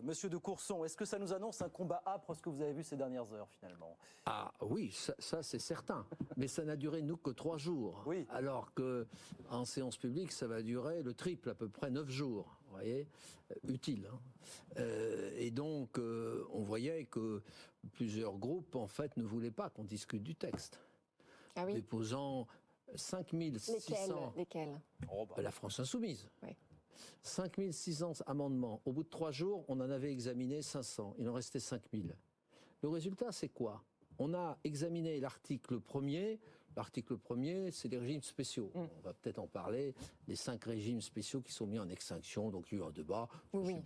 Monsieur de Courson, est-ce que ça nous annonce un combat âpre, ce que vous avez vu ces dernières heures, finalement? Ah oui, ça c'est certain. Mais ça n'a duré, nous, que 3 jours. Oui. Alors qu'en séance publique, ça va durer le triple, à peu près 9 jours. Vous voyez, utile. Hein. Et donc, on voyait que plusieurs groupes, en fait, ne voulaient pas qu'on discute du texte. Ah oui. Déposant 5600... Lesquels La France Insoumise. Oui. 5600 amendements. Au bout de 3 jours, on en avait examiné 500. Il en restait 5000. Le résultat, c'est quoi? On a examiné l'article 1er. L'article 1er, c'est les régimes spéciaux. On va peut-être en parler. Les 5 régimes spéciaux qui sont mis en extinction. Donc il y a eu un débat. Oui,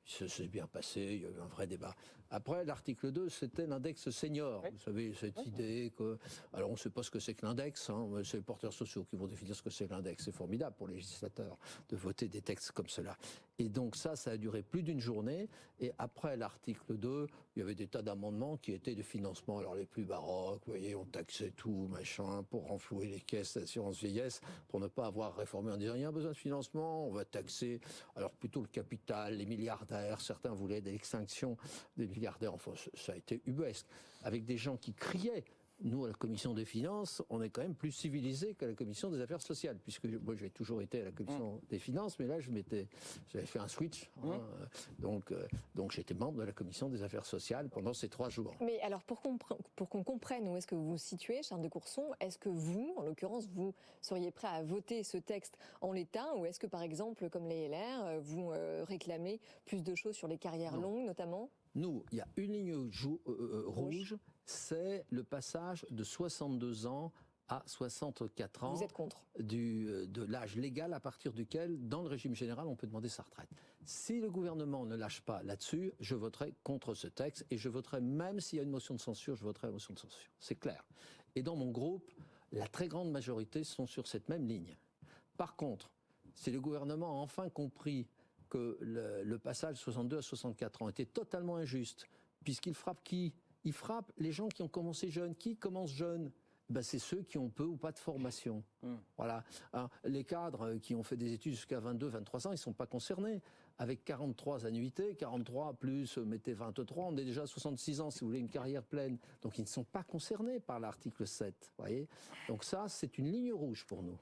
C'est bien passé. Il y a eu un vrai débat. Après, l'article 2, c'était l'index senior. Oui. Vous savez, cette idée que... Alors, on ne sait pas ce que c'est que l'index. Hein, c'est les porteurs sociaux qui vont définir ce que c'est que l'index. C'est formidable pour les législateurs de voter des textes comme cela. Et donc ça a duré plus d'une journée. Et après l'article 2, il y avait des tas d'amendements qui étaient de financement. Alors, les plus baroques, vous voyez, on taxait tout, machin, pour renflouer les caisses d'assurance vieillesse, pour ne pas avoir réformé en disant, il y a un besoin de financement, on va taxer, alors plutôt le capital, les milliardaires. Certains voulaient de l'extinction des milliardaires. Enfin, ça a été ubuesque. Avec des gens qui criaient. Nous, à la Commission des Finances, on est quand même plus civilisés qu'à la Commission des Affaires sociales, puisque moi, j'ai toujours été à la Commission des Finances, mais là, j'avais fait un switch. Hein, donc j'étais membre de la Commission des Affaires sociales pendant ces 3 jours. Mais alors, pour qu'on comprenne où est-ce que vous vous situez, Charles de Courson, est-ce que vous, en l'occurrence, vous seriez prêt à voter ce texte en l'état, ou est-ce que, par exemple, comme les LR, vous réclamez plus de choses sur les carrières longues, notamment? Nous, il y a une ligne rouge, c'est le passage de 62 ans à 64 ans. Vous êtes contre? De l'âge légal à partir duquel, dans le régime général, on peut demander sa retraite. Si le gouvernement ne lâche pas là-dessus, je voterai contre ce texte et je voterai, même s'il y a une motion de censure, je voterai la motion de censure. C'est clair. Et dans mon groupe, la très grande majorité sont sur cette même ligne. Par contre, si le gouvernement a enfin compris que le passage de 62 à 64 ans était totalement injuste, puisqu'il frappe qui? Il frappe les gens qui ont commencé jeunes. Qui commence jeune? Ben, c'est ceux qui ont peu ou pas de formation. Voilà. Hein, les cadres qui ont fait des études jusqu'à 22, 23 ans, ils ne sont pas concernés. Avec 43 annuités, 43 plus, mettez 23, on est déjà à 66 ans si vous voulez une carrière pleine. Donc ils ne sont pas concernés par l'article 7. Voyez. Donc ça, c'est une ligne rouge pour nous.